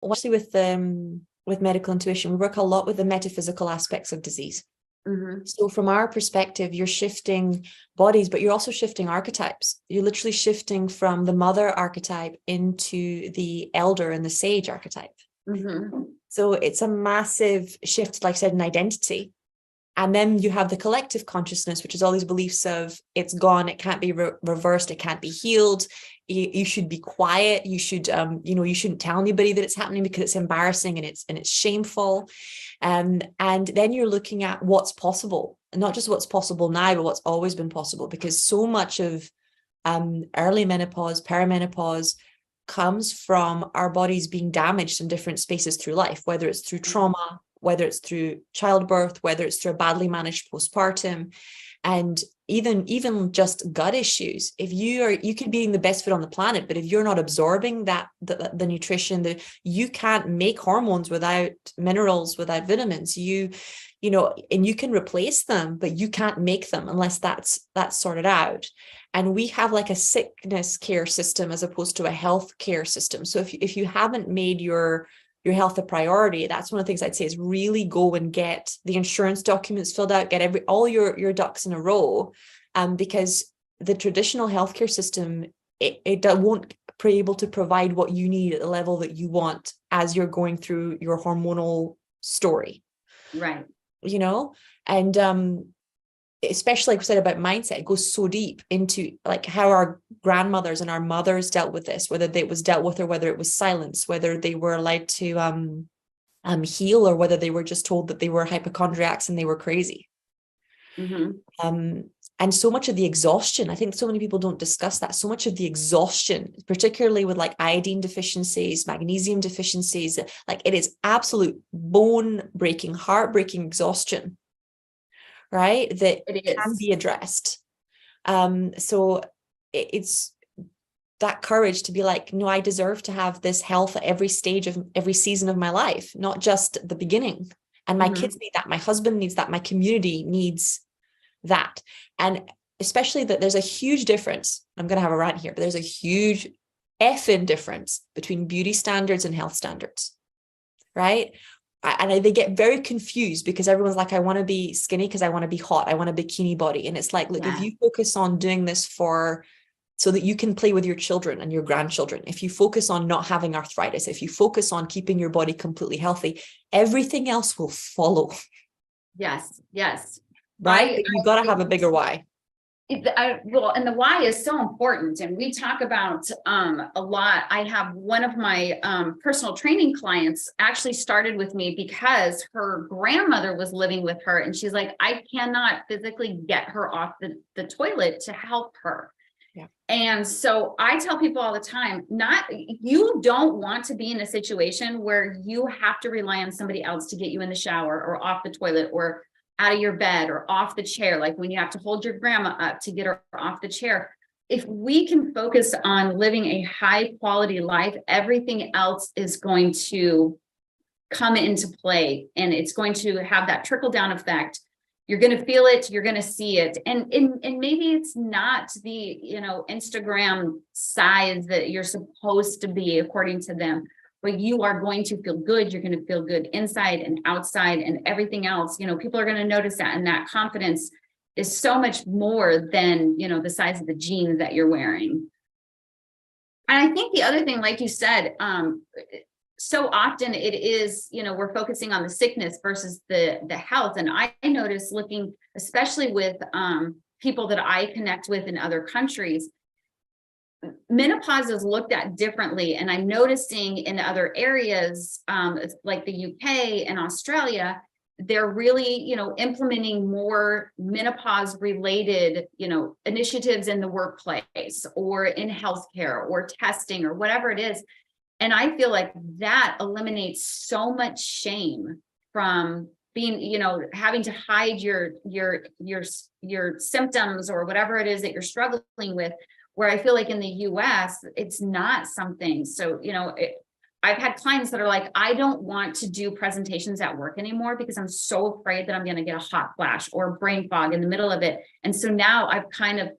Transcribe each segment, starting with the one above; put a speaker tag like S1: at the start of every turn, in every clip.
S1: especially with medical intuition, we work a lot with the metaphysical aspects of disease. Mm-hmm. So from our perspective, you're shifting bodies, but you're also shifting archetypes. You're literally shifting from the mother archetype into the elder and the sage archetype. Mm-hmm. So it's a massive shift, like I said, in identity. And then you have the collective consciousness, which is all these beliefs of it's gone, it can't be reversed, it can't be healed. You should be quiet. You should, you shouldn't tell anybody that it's happening because it's embarrassing and it's shameful. And then you're looking at what's possible, and not just what's possible now, but what's always been possible, because so much of early menopause, perimenopause comes from our bodies being damaged in different spaces through life, whether it's through trauma, whether it's through childbirth, whether it's through a badly managed postpartum, and even just gut issues. If you could be in the best food on the planet, but if you're not absorbing the nutrition, you can't make hormones without minerals, without vitamins. And you can replace them, but you can't make them unless that's sorted out. And we have like a sickness care system as opposed to a health care system. So if you haven't made your health a priority, that's one of the things I'd say is really go and get the insurance documents filled out, get all your ducks in a row, because the traditional healthcare system, it won't be able to provide what you need at the level that you want as you're going through your hormonal story.
S2: Right.
S1: And especially like I said about mindset, it goes so deep into like how our grandmothers and our mothers dealt with this, whether it was dealt with or whether it was silenced, whether they were allowed to heal or whether they were just told that they were hypochondriacs and they were crazy. Mm-hmm. And so much of the exhaustion, I think so many people don't discuss that. So much of the exhaustion, particularly with like iodine deficiencies, magnesium deficiencies, like it is absolute bone breaking, heartbreaking exhaustion. Right, that can be addressed. So it's that courage to be like, no, I deserve to have this health at every stage of every season of my life, not just the beginning. And my kids need that, my husband needs that, my community needs that. And especially that there's a huge difference. I'm going to have a rant here, but there's a huge effing difference between beauty standards and health standards, right? And they get very confused because everyone's like, I want to be skinny because I want to be hot. I want a bikini body. And it's like, look, if you focus on doing this so that you can play with your children and your grandchildren, if you focus on not having arthritis, if you focus on keeping your body completely healthy, everything else will follow.
S2: Yes.
S1: Right? But you've got to have a bigger why.
S2: And the why is so important. And we talk about a lot. I have one of my personal training clients actually started with me because her grandmother was living with her. And she's like, I cannot physically get her off the toilet to help her. Yeah. And so I tell people all the time, you don't want to be in a situation where you have to rely on somebody else to get you in the shower or off the toilet or out of your bed or off the chair, like when you have to hold your grandma up to get her off the chair. If we can focus on living a high quality life, everything else is going to come into play and it's going to have that trickle down effect. You're going to feel it, you're going to see it. And maybe it's not the, Instagram size that you're supposed to be according to them, but you are going to feel good. You're going to feel good inside and outside and everything else. People are going to notice that. And that confidence is so much more than, the size of the jeans that you're wearing. And I think the other thing, like you said, so often it is, we're focusing on the sickness versus the health. And I notice looking, especially with people that I connect with in other countries, menopause is looked at differently. And I'm noticing in other areas, like the UK and Australia, they're really, implementing more menopause related, initiatives in the workplace or in healthcare or testing or whatever it is. And I feel like that eliminates so much shame from being, having to hide your symptoms or whatever it is that you're struggling with. Where I feel like in the US, it's not something. So, I've had clients that are like, I don't want to do presentations at work anymore because I'm so afraid that I'm going to get a hot flash or brain fog in the middle of it. And so now I've kind of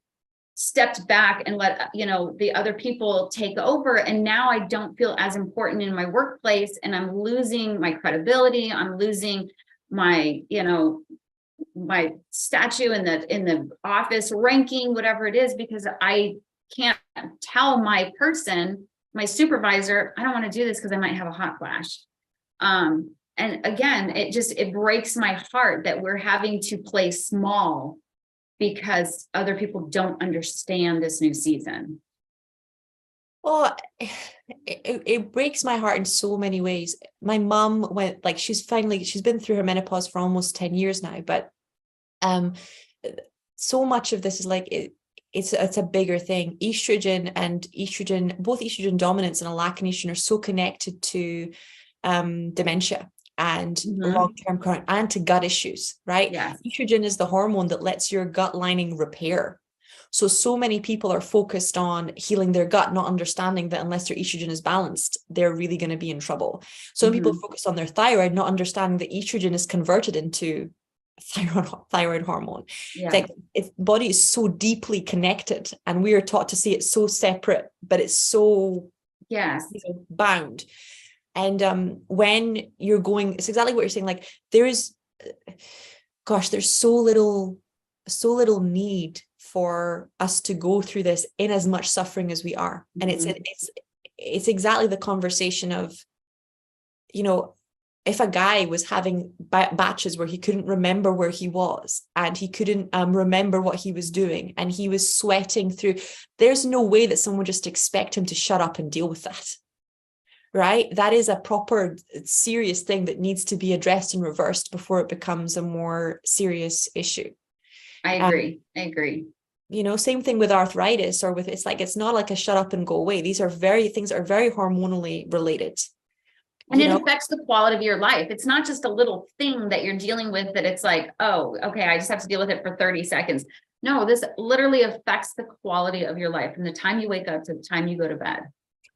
S2: stepped back and let, the other people take over. And now I don't feel as important in my workplace, and I'm losing my credibility. I'm losing my, my statue in the office ranking, whatever it is, because I can't tell my supervisor, I don't want to do this because I might have a hot flash. And again, it breaks my heart that we're having to play small because other people don't understand this new season.
S1: Well, it breaks my heart in so many ways. My mom went, like, she's been through her menopause for almost 10 years now, but so much of this is like, it's a bigger thing. Estrogen, both estrogen dominance and a lack in estrogen are so connected to dementia and long-term chronic, and to gut issues, right?
S2: Yes.
S1: Estrogen is the hormone that lets your gut lining repair. So many people are focused on healing their gut, not understanding that unless their estrogen is balanced, they're really going to be in trouble. So when people focus on their thyroid, not understanding that estrogen is converted into thyroid hormone.
S2: Yeah.
S1: It's like body is so deeply connected, and we are taught to see it so separate, but it's so bound. And when you're going, it's exactly what you're saying. Like there's so little need for us to go through this in as much suffering as we are. And it's exactly the conversation of, if a guy was having batches where he couldn't remember where he was, and he couldn't remember what he was doing, and he was sweating through, there's no way that someone would just expect him to shut up and deal with that. Right? That is a proper serious thing that needs to be addressed and reversed before it becomes a more serious issue.
S2: I agree.
S1: Same thing with arthritis, or it's not like a shut up and go away. These are things are very hormonally related.
S2: And it affects the quality of your life. It's not just a little thing that you're dealing with that it's like, oh, okay, I just have to deal with it for 30 seconds. No, this literally affects the quality of your life from the time you wake up to the time you go to bed.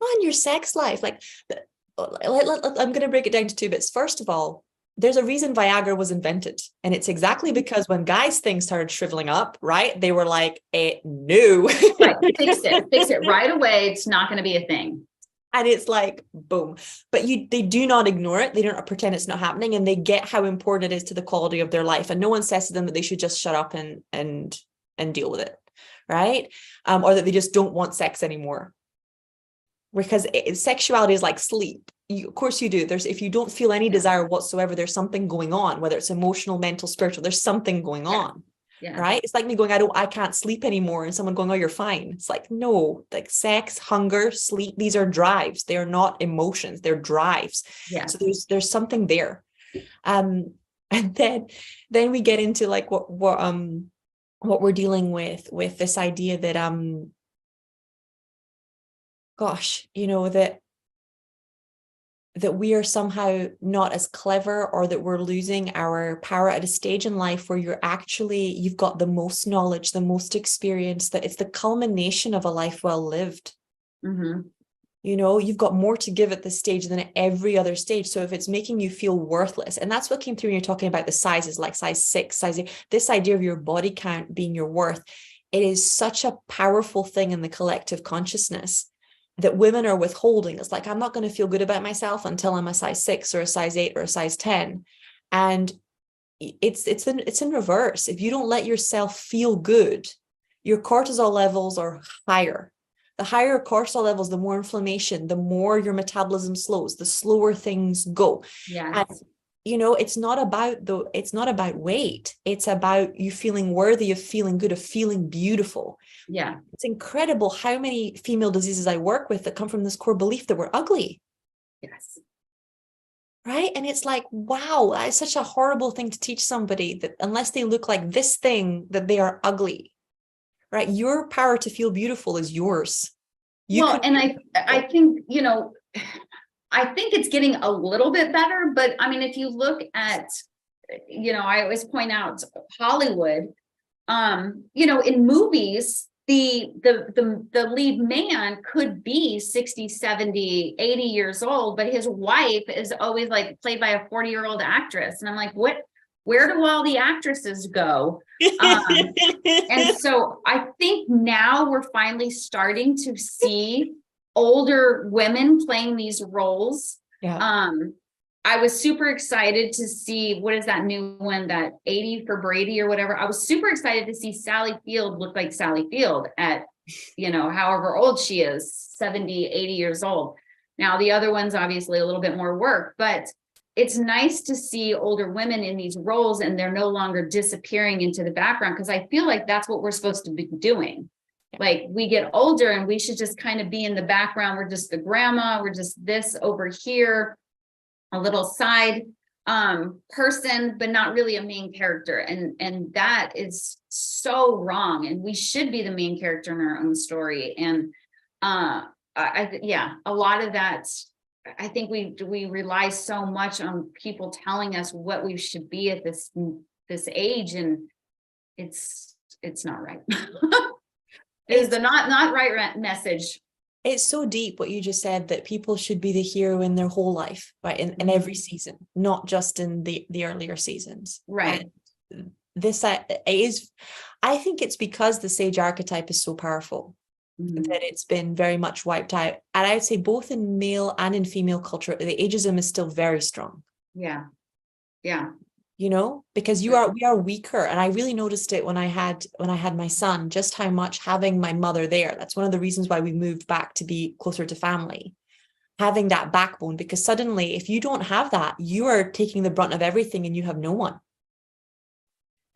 S1: On your sex life. I'm going to break it down to two bits. First of all, there's a reason Viagra was invented, and it's exactly because when guys' things started shriveling up, right, they were like, no.
S2: Right, fix it right away. It's not going to be a thing.
S1: And it's like, boom. But they do not ignore it. They don't pretend it's not happening, and they get how important it is to the quality of their life. And no one says to them that they should just shut up and deal with it, right? Or that they just don't want sex anymore. Because sexuality is like sleep. Of course you do. If you don't feel any desire whatsoever, there's something going on, whether it's emotional, mental, spiritual, there's something going on. Yeah. Right? It's like me going, I can't sleep anymore, and someone going, oh, you're fine. It's like, no, like sex, hunger, sleep, these are drives. They are not emotions, they're drives. Yeah. So there's something there. And then we get into like what we're dealing with this idea that that we are somehow not as clever, or that we're losing our power at a stage in life where you've got the most knowledge, the most experience, that it's the culmination of a life well lived. You've got more to give at this stage than at every other stage. So if it's making you feel worthless, and that's what came through when you're talking about the sizes, like size 6, size 8, this idea of your body count being your worth, it is such a powerful thing in the collective consciousness that women are withholding. It's like, I'm not going to feel good about myself until I'm a size 6 or a size 8 or a size 10. And it's in reverse. If you don't let yourself feel good, your cortisol levels are higher. The higher cortisol levels, the more inflammation, the more your metabolism slows, the slower things go. Yeah. It's not about weight. It's about you feeling worthy, of feeling good, of feeling beautiful. Yeah. It's incredible how many female diseases I work with that come from this core belief that we're ugly. Yes. Right. And it's like, wow, that's such a horrible thing to teach somebody, that unless they look like this thing, that they are ugly. Right. Your power to feel beautiful is yours.
S2: I think, I think it's getting a little bit better, but I mean, if you look at, I always point out Hollywood, in movies, the lead man could be 60, 70, 80 years old, but his wife is always like played by a 40-year-old actress. And I'm like, Where do all the actresses go? And so I think now we're finally starting to see older women playing these roles.
S1: Yeah.
S2: I was super excited to see, what is that new one, that 80 for Brady or whatever. I was super excited to see Sally Field look like Sally Field at, however old she is, 70, 80 years old. Now, the other one's obviously a little bit more work, but it's nice to see older women in these roles and they're no longer disappearing into the background, because I feel like that's what we're supposed to be doing. Like, we get older and we should just kind of be in the background. We're just the grandma, we're just this over here, a little side person, but not really a main character. And that is so wrong. And we should be the main character in our own story. And a lot of that, I think we rely so much on people telling us what we should be at this age, and it's not right. It's the not right message.
S1: It's so deep what you just said, that people should be the hero in their whole life, right? In every season, not just in the earlier seasons.
S2: Right.
S1: And this is, I think it's because the sage archetype is so powerful that it's been very much wiped out. And I would say both in male and in female culture, the ageism is still very strong.
S2: Yeah.
S1: Because we are weaker. And I really noticed it when I had my son, just how much having my mother there. That's one of the reasons why we moved back, to be closer to family, having that backbone, because suddenly if you don't have that, you are taking the brunt of everything and you have no one.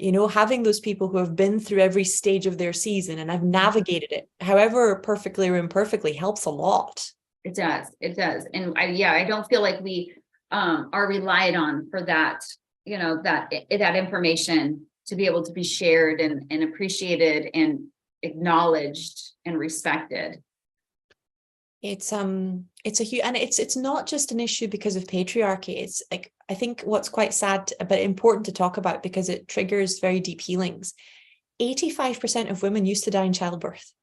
S1: Having those people who have been through every stage of their season and have navigated it, however perfectly or imperfectly, helps a lot.
S2: It does. And I don't feel like we are relied on for that, that information to be able to be shared and appreciated and acknowledged and respected.
S1: It's a huge, and it's not just an issue because of patriarchy. It's like, I think what's quite sad but important to talk about, because it triggers very deep healings. 85% of women used to die in childbirth.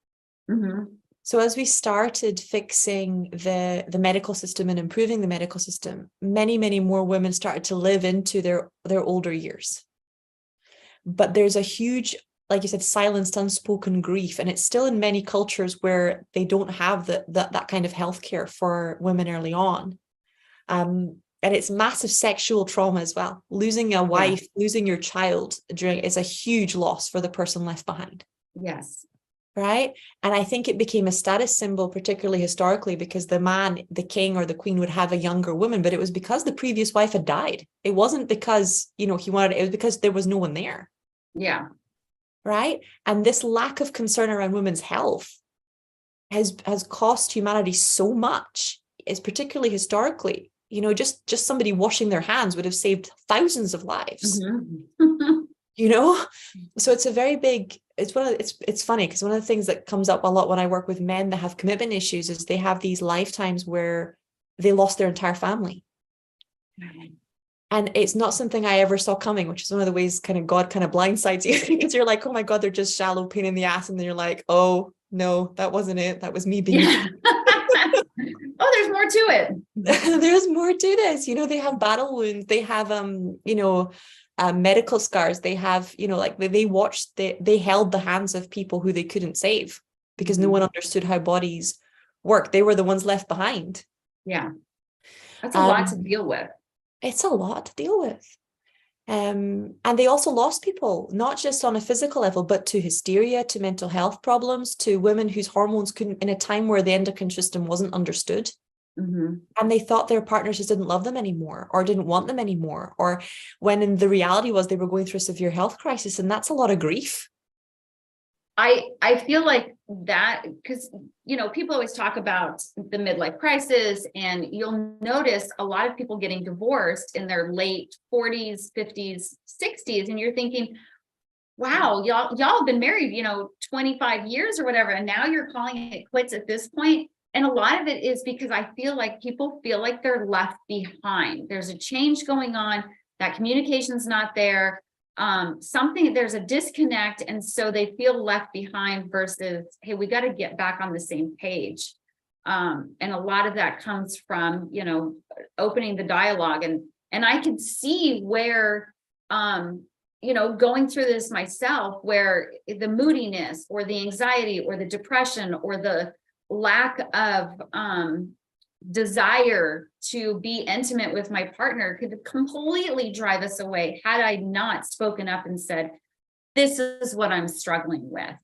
S1: So as we started fixing the medical system and improving the medical system, many, many more women started to live into their older years. But there's a huge, like you said, silenced, unspoken grief. And it's still in many cultures where they don't have that kind of healthcare for women early on. And it's massive sexual trauma as well. Losing a wife, losing your child is a huge loss for the person left behind.
S2: Yes.
S1: Right. And I think it became a status symbol, particularly historically, because the man, the king or the queen, would have a younger woman, but it was because the previous wife had died. It wasn't because, he wanted it. It was because there was no one there. Yeah. Right. And this lack of concern around women's health has cost humanity so much, is particularly historically, just somebody washing their hands would have saved thousands of lives. So it's a very big, it's funny because one of the things that comes up a lot when I work with men that have commitment issues is they have these lifetimes where they lost their entire family. And it's not something I ever saw coming, which is one of the ways kind of God kind of blindsides you, because you're like, oh my God, they're just shallow pain in the ass. And then you're like, oh no, that wasn't it. That was me being.
S2: Oh, there's more to it.
S1: There's more to this. They have battle wounds. They have, medical scars. They have, they held the hands of people who they couldn't save because no one understood how bodies work. They were the ones left behind. Yeah.
S2: That's a lot to deal with.
S1: It's a lot to deal with. And they also lost people, not just on a physical level, but to hysteria, to mental health problems, to women whose hormones couldn't, in a time where the endocrine system wasn't understood. And they thought their partners just didn't love them anymore or didn't want them anymore, or when in the reality was they were going through a severe health crisis. And that's a lot of grief.
S2: I feel like that because, people always talk about the midlife crisis, and you'll notice a lot of people getting divorced in their late 40s, 50s, 60s. And you're thinking, wow, y'all have been married, 25 years or whatever. And now you're calling it quits at this point. And a lot of it is because I feel like people feel like they're left behind. There's a change going on, that communication's not there. There's a disconnect. And so they feel left behind versus, hey, we got to get back on the same page. And a lot of that comes from, opening the dialogue. And I can see where going through this myself, where the moodiness or the anxiety or the depression or the lack of desire to be intimate with my partner could completely drive us away had I not spoken up and said, this is what I'm struggling with.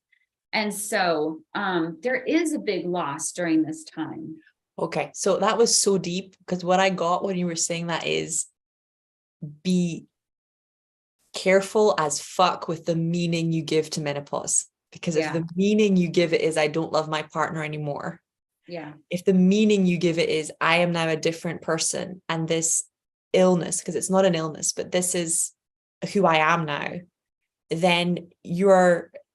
S2: And so there is a big loss during this time.
S1: Okay, so that was so deep, because what I got when you were saying that is, be careful as fuck with the meaning you give to menopause. Because if the meaning you give it is, I don't love my partner anymore.
S2: Yeah.
S1: If the meaning you give it is, I am now a different person, and this illness, because it's not an illness, but this is who I am now, then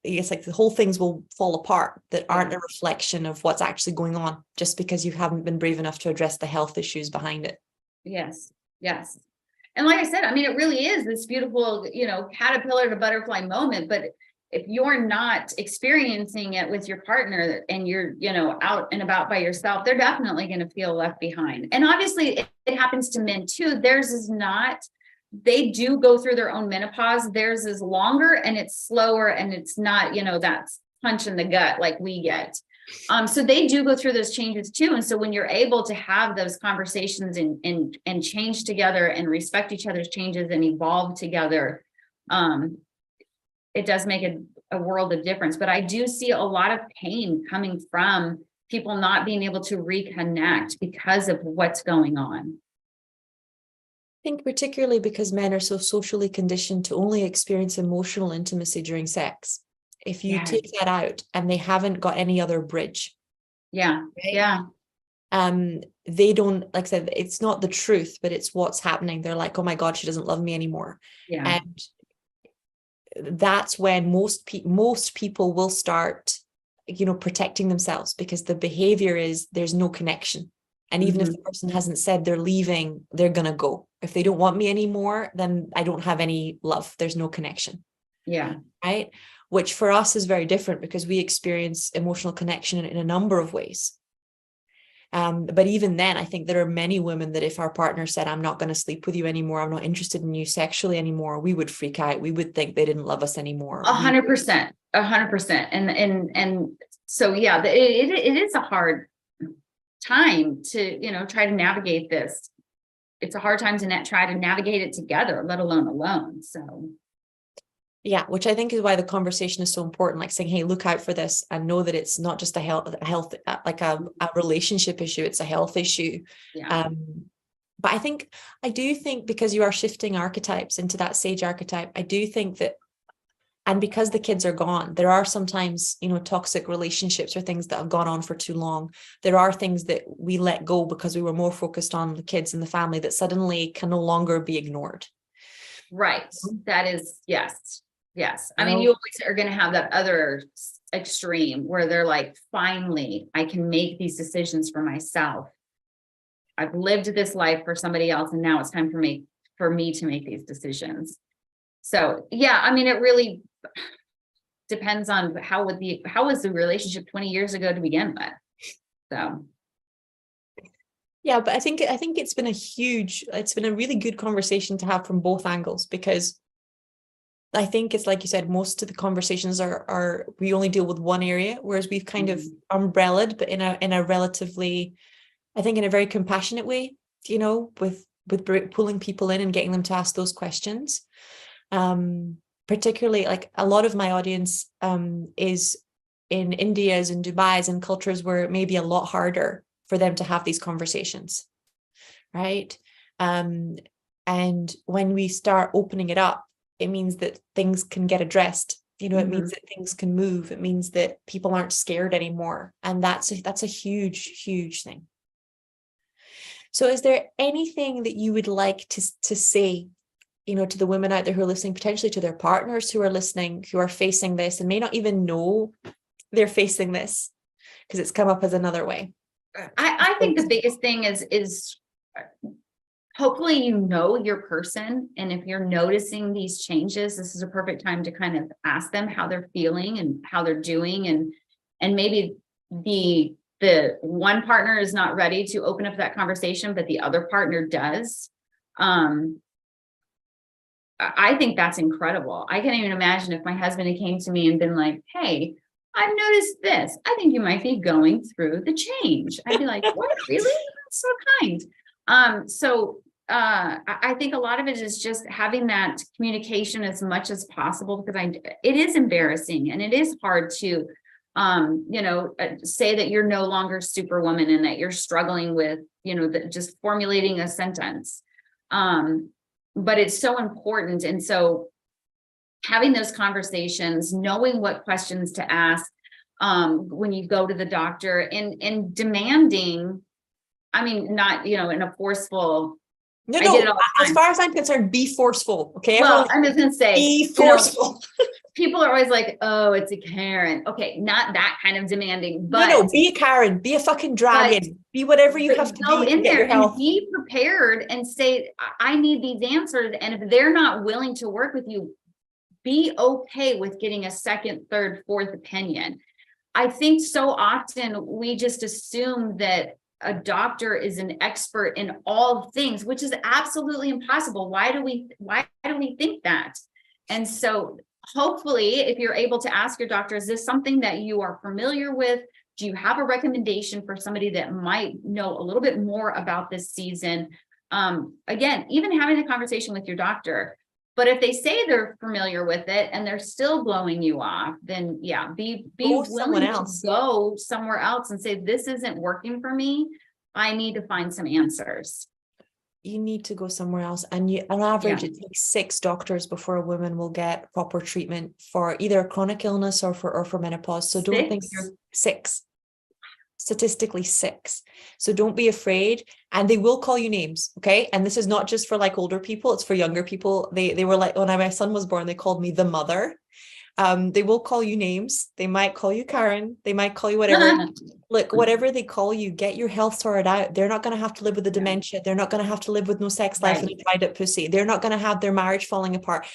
S1: it's like the whole things will fall apart that aren't a reflection of what's actually going on, just because you haven't been brave enough to address the health issues behind it.
S2: Yes. Yes. And like I said, I mean, it really is this beautiful, caterpillar to butterfly moment. But if you're not experiencing it with your partner and you're, out and about by yourself, they're definitely going to feel left behind. And obviously it happens to men too. Theirs is not, they do go through their own menopause. Theirs is longer and it's slower, and it's not, that's punch in the gut like we get. So they do go through those changes too. And so when you're able to have those conversations and change together and respect each other's changes and evolve together, it does make a world of difference. But I do see a lot of pain coming from people not being able to reconnect because of what's going on.
S1: I think particularly because men are so socially conditioned to only experience emotional intimacy during sex. If you take that out and they haven't got any other bridge.
S2: Yeah. Right? Yeah.
S1: They don't, like I said, it's not the truth, but it's what's happening. They're like, oh my God, she doesn't love me anymore.
S2: Yeah.
S1: And that's when most people will start, protecting themselves, because the behavior is there's no connection. And even if the person hasn't said they're leaving, they're going to go. If they don't want me anymore, then I don't have any love. There's no connection.
S2: Yeah.
S1: Right. Which for us is very different, because we experience emotional connection in a number of ways. But even then, I think there are many women that if our partner said, I'm not going to sleep with you anymore, I'm not interested in you sexually anymore, we would freak out. We would think they didn't love us anymore.
S2: 100%. 100%. And so, yeah, it is a hard time to, try to navigate this. It's a hard time to try to navigate it together, let alone alone. So.
S1: Yeah, which I think is why the conversation is so important, like saying, hey, look out for this, and know that it's not just a health like a relationship issue, it's a health issue.
S2: Yeah.
S1: But I do think because you are shifting archetypes into that sage archetype, I do think that, and because the kids are gone, there are sometimes, toxic relationships or things that have gone on for too long. There are things that we let go because we were more focused on the kids and the family that suddenly can no longer be ignored.
S2: Right. That is, yes. Yes. I mean, you always are going to have that other extreme where they're like, finally, I can make these decisions for myself. I've lived this life for somebody else, and now it's time for me to make these decisions. So, yeah, I mean, it really depends on how was the relationship 20 years ago to begin with. So.
S1: Yeah, but I think it's been a really good conversation to have from both angles, because I think it's like you said, most of the conversations are we only deal with one area, whereas we've kind of umbrellaed, but in a relatively, I think in a very compassionate way, with pulling people in and getting them to ask those questions. Particularly, like a lot of my audience is in India's and Dubai's and cultures where it may be a lot harder for them to have these conversations, right? And when we start opening it up, it means that things can get addressed. It means that things can move. It means that people aren't scared anymore. And that's a huge, huge thing. So is there anything that you would like to say, to the women out there who are listening, potentially to their partners who are listening, who are facing this and may not even know they're facing this because it's come up as another way?
S2: I think the biggest thing is hopefully your person, and if you're noticing these changes, this is a perfect time to kind of ask them how they're feeling and how they're doing, and maybe the one partner is not ready to open up that conversation, but the other partner does. I think that's incredible. I can't even imagine if my husband had came to me and been like, hey, I've noticed this. I think you might be going through the change. I'd be like, what, really? That's so kind. I think a lot of it is just having that communication as much as possible, because it is embarrassing and it is hard to, say that you're no longer Superwoman and that you're struggling with, just formulating a sentence. But it's so important. And so having those conversations, knowing what questions to ask, when you go to the doctor, and demanding, I mean, not, in a forceful,
S1: No,
S2: I get it all the
S1: as
S2: time.
S1: far as I'm concerned, be forceful. Okay.
S2: Well, I'm just going to say,
S1: be forceful.
S2: People are always like, oh, it's a Karen. Okay. Not that kind of demanding, but
S1: no, be a Karen, be a fucking dragon, be whatever you have to
S2: go
S1: be
S2: in
S1: to get
S2: there
S1: your health.
S2: and be prepared and say, I need these answers. And if they're not willing to work with you, be okay with getting a second, third, fourth opinion. I think so often we just assume that a doctor is an expert in all things, which is absolutely impossible. Why do we think that? And so hopefully, if you're able to ask your doctor, is this something that you are familiar with? Do you have a recommendation for somebody that might know a little bit more about this season? Again, even having a conversation with your doctor. But if they say they're familiar with it and they're still blowing you off, then yeah, be willing to go somewhere else and say, this isn't working for me. I need to find some answers.
S1: You need to go somewhere else. And on average, it takes 6 doctors before a woman will get proper treatment for either a chronic illness or for menopause. So don't think you're 6. Statistically 6. So don't be afraid, and they will call you names. Okay. And this is not just for like older people, it's for younger people. They were like, when my son was born, they called me the mother. They will call you names. They might call you Karen. They might call you whatever. Look, whatever they call you, get your health sorted out. They're not going to have to live with the dementia. They're not going to have to live with no sex life and a dried up pussy. They're not going to have their marriage falling apart.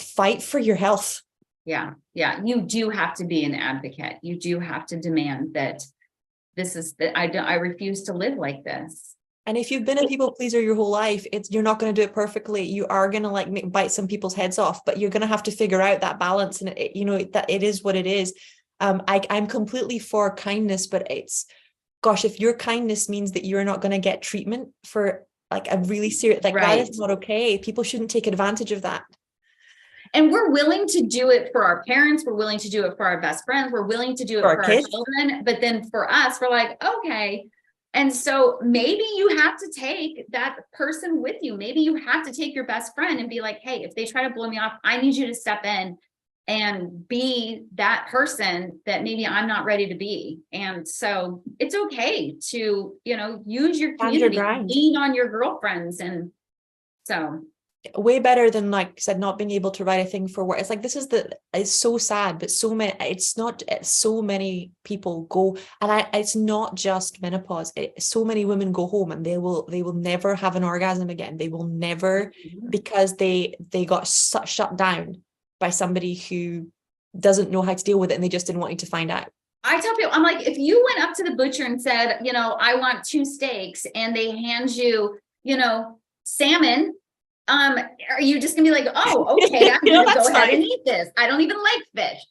S1: Fight for your health.
S2: Yeah. You do have to be an advocate. You do have to demand that this is that I refuse to live like this.
S1: And if you've been a people pleaser your whole life, you're not going to do it perfectly. You are going to bite some people's heads off, but you're going to have to figure out that balance. And that it is what it is. I'm completely for kindness, but if your kindness means that you're not going to get treatment for like a really serious, that is not okay. People shouldn't take advantage of that.
S2: And we're willing to do it for our parents. We're willing to do it for our best friends. We're willing to do it for our children. But then for us, we're like, okay. And so maybe you have to take that person with you. Maybe you have to take your best friend and be like, hey, if they try to blow me off, I need you to step in and be that person that maybe I'm not ready to be. And so it's okay to, use your community, lean on your girlfriends. And so
S1: way better than, like I said, not being able to write a thing for work. It's like, it's so sad, but so many people go, and it's not just menopause. So many women go home and they will never have an orgasm again. They will never, because they got shut down by somebody who doesn't know how to deal with it, and they just didn't want you to find out.
S2: I tell people, I'm like, if you went up to the butcher and said, I want 2 steaks, and they hand you, salmon, are you just gonna be like, oh, okay, I'm gonna go ahead and eat this? I don't even like fish.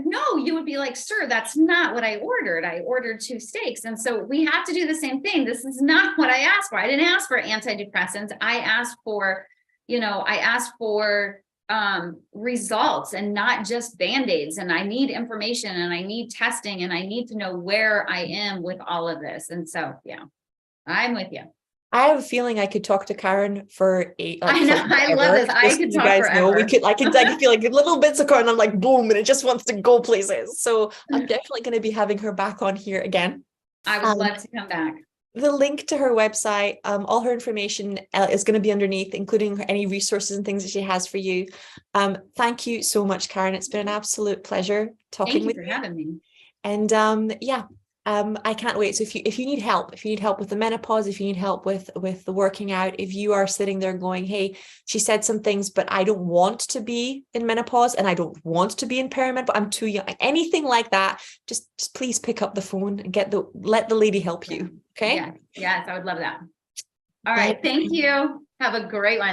S2: No, you would be like, sir, that's not what I ordered. I ordered 2 steaks. And so we have to do the same thing. This is not what I asked for. I didn't ask for antidepressants. I asked for, results, and not just Band-Aids. And I need information, and I need testing, and I need to know where I am with all of this. And so, yeah, I'm with you.
S1: I have a feeling I could talk to Karen for
S2: I know, I love this. I could talk forever.
S1: I feel like little bits of Karen, I'm like, boom, and it just wants to go places. So I'm definitely going to be having her back on here again.
S2: I would love to come back.
S1: The link to her website, all her information is going to be underneath, including any resources and things that she has for you. Thank you so much, Karen. It's been an absolute pleasure talking with you.
S2: Thank you for having me.
S1: And I can't wait. So if you need help with the menopause, if you need help with the working out, if you are sitting there going, hey, she said some things, but I don't want to be in menopause and I don't want to be in perimenopause, I'm too young, anything like that, just please pick up the phone and let the lady help you. Okay.
S2: Yes, I would love that. All right. Thank you. Have a great one.